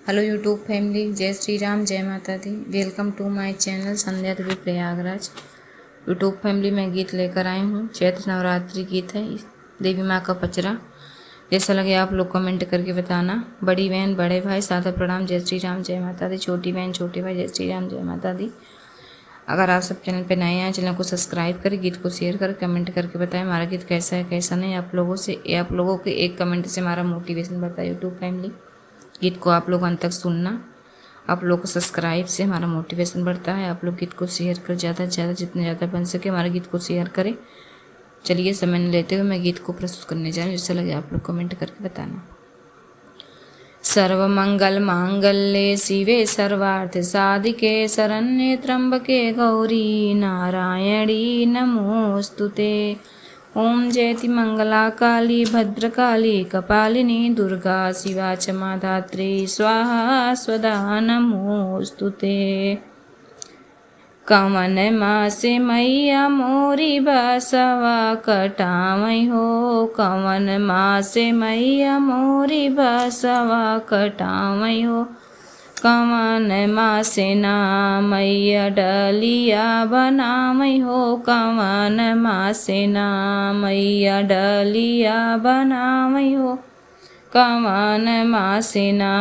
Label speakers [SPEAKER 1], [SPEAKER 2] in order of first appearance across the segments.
[SPEAKER 1] Hello YouTube family, जय श्री राम, जय माता दी। वेलकम टू माय चैनल संध्या देवी प्रयागराज। यूट्यूब फैमिली में गीत लेकर आई हूँ। चैत्र नवरात्रि गीत है, देवी माँ का पचरा। जैसा लगे आप लोग कमेंट करके बताना। बड़ी बहन, बड़े भाई, सादर प्रणाम, जय श्री राम, जय माता दी। छोटी बहन, छोटे भाई, जय श्री राम, जय माता दी। अगर आप सब चैनल पर नए हैं, चैनल को सब्सक्राइब करें, गीत को शेयर करें, कमेंट करके बताएं हमारा गीत कैसा है कैसा नहीं। आप लोगों के एक कमेंट से हमारा मोटिवेशन बढ़ता है। यूट्यूब फैमिली, गीत को आप लोग अंत तक सुनना। आप लोग को सब्सक्राइब से हमारा मोटिवेशन बढ़ता है। आप लोग गीत को शेयर कर, ज़्यादा से ज़्यादा जितने ज़्यादा बन सके हमारे गीत को शेयर करें। चलिए, समय न लेते हुए मैं गीत को प्रस्तुत करने जा रही हूँ। जैसा लगे आप लोग कमेंट करके बताना। सर्वमंगल मांगल्ये शिवे सर्वार्थ साधिके शरण्ये त्र्यंबके गौरी नारायणी नमोस्तुते। ओम जयति मंगला काली भद्रकाली कपालिनी दुर्गा शिवा च माधात्री स्वाहा स्वधा नमोस्तुते। कवन मासे मैया मोरी बसवा कटावई हो, कवन मासे मैया मोरी बसवा कटावई हो। कवन मासे ना मैया डलिया बनावई हो, कवन मासे ना मैया डलिया बनावई हो। कवन मासे ना,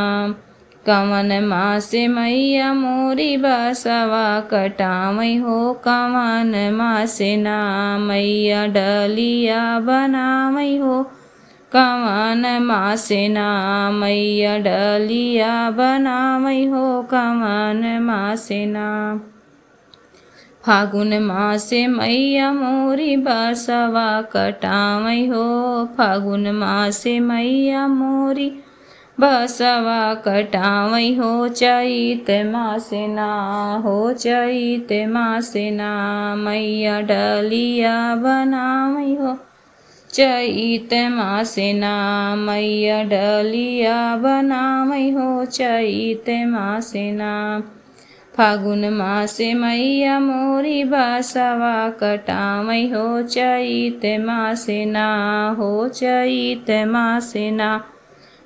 [SPEAKER 1] कवन मासे मैया मोरी बसवा कटावई हो, कवन मासे ना मैया डलिया बनावई हो। कवन मासे ना मैया डलिया बनावई हो, कवन मासे ना। फागुन मासे मैया मोरी बसवा कटावई हो, फागुन मासे मैया मोरी बसवा कटावई हो। चैत मासे ना हो, चैत मासे ना मैया डलिया बनावई हो। चैत मासे ना मैया डलिया बनावई हो, चैत मासे ना। फागुन मासे मैया मोरी बसवा कटावई हो, चैत मासे ना हो, चैत मासे ना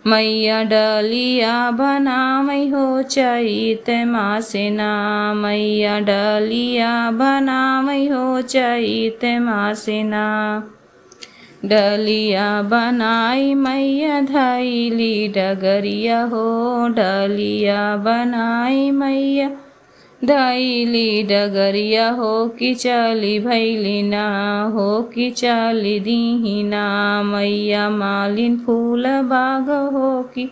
[SPEAKER 1] मैया डलिया बनावई हो। चैत मासे ना मैया डलिया बनावई हो, चैत मासे ना। डलिया बनाई मैया धैली डगरिया हो, डलिया बनाई मैया धैली डगरिया हो। कि चली भैली ना हो, कि चली दीही ना मैया मालिन फूल बाग हो। कि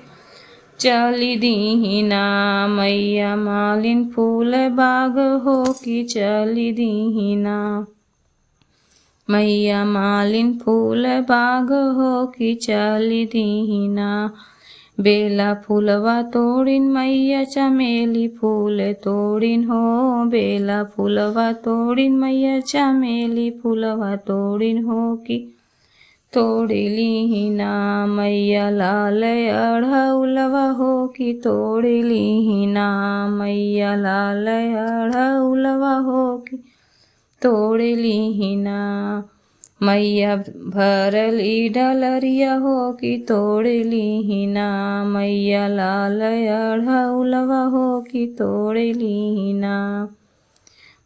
[SPEAKER 1] चली दीही ना मैया मालिन फूल बाग हो, कि चली दीही ना मैया मालिन फूल बाग हो, कि चली दीही ना। बेला फूलवा तोड़िन मैया चमेली फूल तोड़िन हो, बेला फूलवा तोड़िन मैया चमेली फूलवा तोड़िन हो। कि तोड़िली ना मैया लाल अढ़उलवा हो, कि तोड़िली ना मैया लाल अढ़उलवा हो। कि तोड़िली ना मैया भरली डलरिया हो, कि तोड़िली ना मैया लाल अढ़उलवा हो। कि तोड़िली ना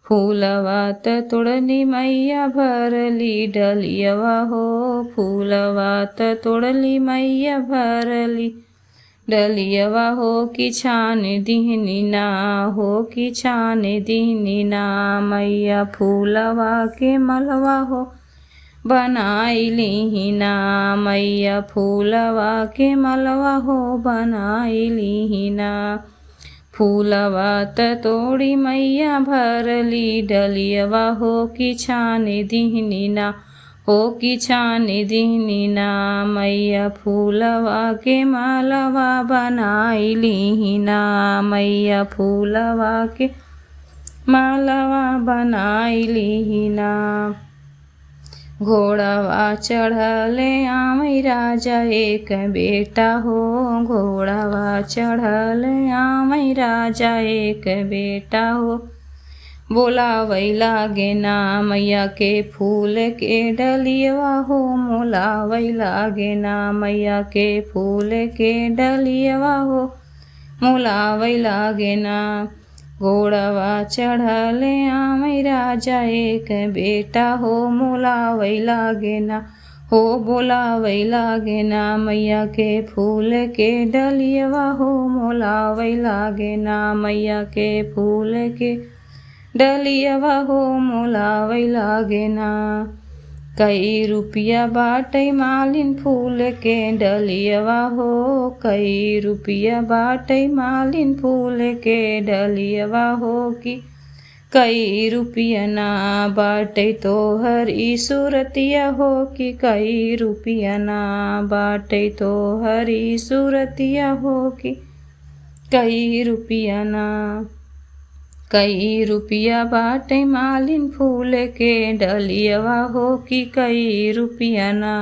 [SPEAKER 1] फूलवा त तोड़ली मैया भरली डलियवा हो, फूलवा त तोड़ली मैया भरली डलियवा हो। कि छान दीहनी ना हो, कि छान दीहनी ना मैया फूलवा के मलवा हो। बनाइली ना मैया फूलवा के मलवा हो, बनाइली ना। फूलवा त तोड़ी मैया भरली डलियवा हो, कि छान दीहनी ना हो, कि छान दीहनी ना मैया फूलवा के मालवा बनाइली ना मैया फूलवा के मालवा बनाइली ना। घोड़ावा चढ़ले आमई राजा एक बेटा हो, घोड़ावा चढ़ले आमई राजा एक बेटा हो। बोलावई लागे ना मैया के फूल के डलियवा हो, मोलावई लागे ना मैया के फूल के डलियवा हो। मोलावै लागे ना। घोड़वा चढ़ले आमय राजा एक बेटा हो मोलावै लागे ना। हो बोलावै लागे ना मैया के फूल के डलियवा हो मोलावै लागे ना। मैया के फूल के डलियवा हो मोलावै लागे ना। कई रुपया बाटै मालिन फूल के डलियवा हो। कई रुपया बाटै मालिन फूल के डलियवा हो कि कई रुपया ना बाटै तोहरी सूरतिया हो कि कई रुपया ना बाटै तोहरी सूरतिया हो कि कई रुपया ना। कई रुपया बाटै मालिन फूल के डलियवा हो कि कई रुपया ना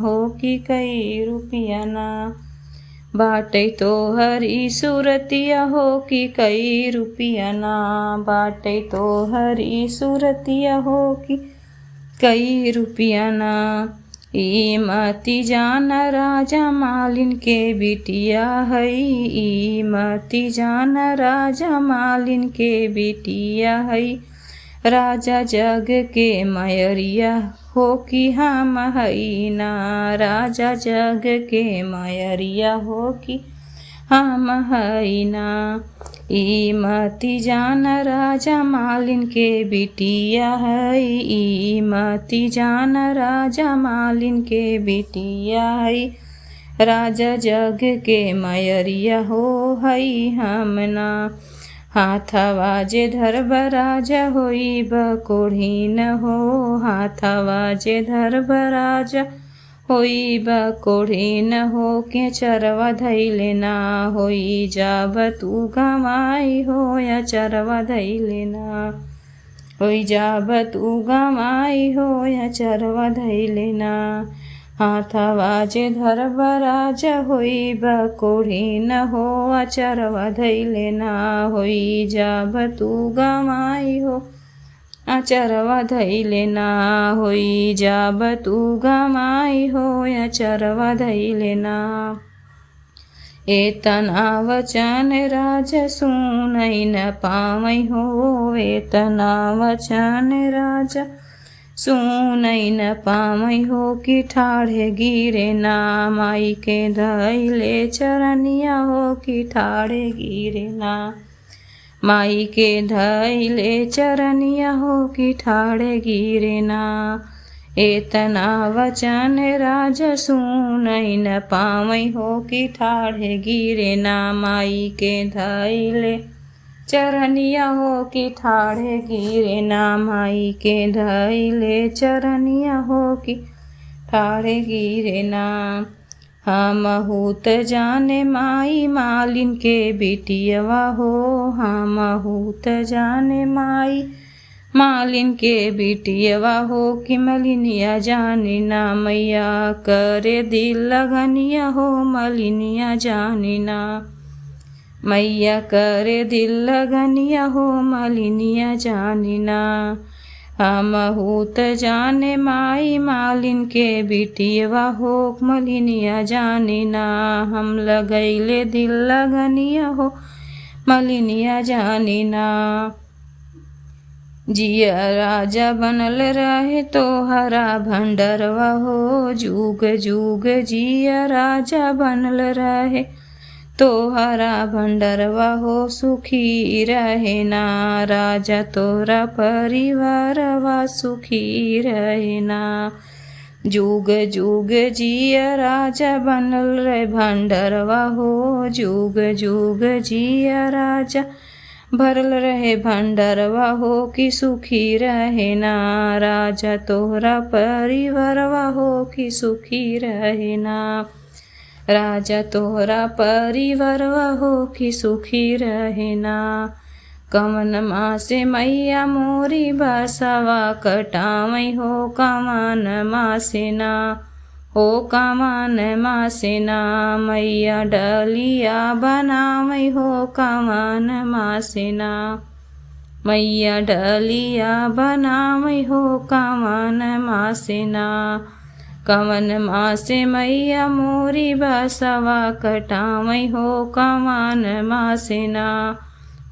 [SPEAKER 1] हो कि कई रुपया ना बाटै तोहरी सूरतिया हो कि कई रुपया ना बाटै तोहरी सूरतिया हो कि कई रुपया ना। ई मती जान राजा मालिन के बिटिया हई। ई मती जान राजा मालिन के बिटिया हई। राजा जग के मयरिया हो कि हम हई ना। राजा जग के मयरिया हो कि हम हई ना। ई मती जान राजा मालिन के बिटिया हई। ई मती जान राजा मालिन के बिटिया हई। राजा जग के मयरिया हो हई हम ना। हाथवा जे धरब राजा होइब कोढ़ीन हो। हाथवा जे धरब राजा होइब कोढ़ीन हो के चरवा धैले ना। होई जाब तू गमाई हो या चरवा धैले ना। होई जाब तू गमाई हो या चरवा धैले ना। हाथवा जे धरब राजा होइब कोढ़ीन हो चरवा धैले ना। होई जाब तू गमाई हो चरवा धैले ना। होई जाब तू गमाई हो या चरवा धैले ना। एतना वचन राजा सुनै न पावै हो। एतना वचन राजा सुनै न पावै हो कि ठाढ़े गिरे ना। माई के धैले चरनिया हो कि ठाढ़े गिरे ना। माई के धैले चरनिया हो कि ठाढ़े गिरे ना। एतना वचन राजा सुनै न पावै हो कि ठाढ़े गिरे ना। माई के धैले चरनिया हो कि ठाढ़े गिरे ना। माई के धैले चरनिया हो कि ठाढ़े गिरे ना। हमहू त जाने माई मालिन के बिटियवा हो। हमहू त जाने माई मालिन के बिटियवा हो कि मलिनिया जानी ना। मैया करे दिल लगनिया हो मलिनिया जानी ना। मैया करे दिल लगनिया हो मलिनिया जानी ना। हमहू त जाने माई मालिन के बिटियवा हो मलिनिया जानी ना। हम लगैले दिल लगनिया हो मलिनिया जानी ना। जिया राजा बनल रहे तोहरा भंडरवा हो। जुग जुग जिया राजा बनल रहे तोहरा भंडरवा हो। सुखी रहे ना राजा तोरा परिवारवा सुखी रहे ना। जुग जुग जिया राजा बनल रहे भंडरवा हो। जुग जुग जिया राजा भरल रहे भंडरवा हो कि सुखी रहे ना। राजा तोहरा परिवारवा हो कि सुखी रहे ना। राजा तोहरा परिवारवा हो कि सुखी रहे ना। कमन मासे मैया मोरी बसवा कटावै हो। कमन मासे ना हो कमन मासे ना। मैया डलिया बनावै हो कमन मासे ना। मैया डलिया बनावै हो कमन मासे ना। कवन मासे मैया मोरी बसवा कटावई हो कवन मासेना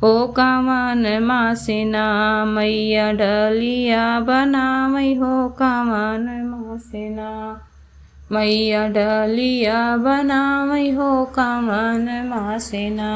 [SPEAKER 1] हो कवन मासेना मैया डलिया बनावई हो कवन मासेना मैया डलिया बनावई हो कवन मासेना।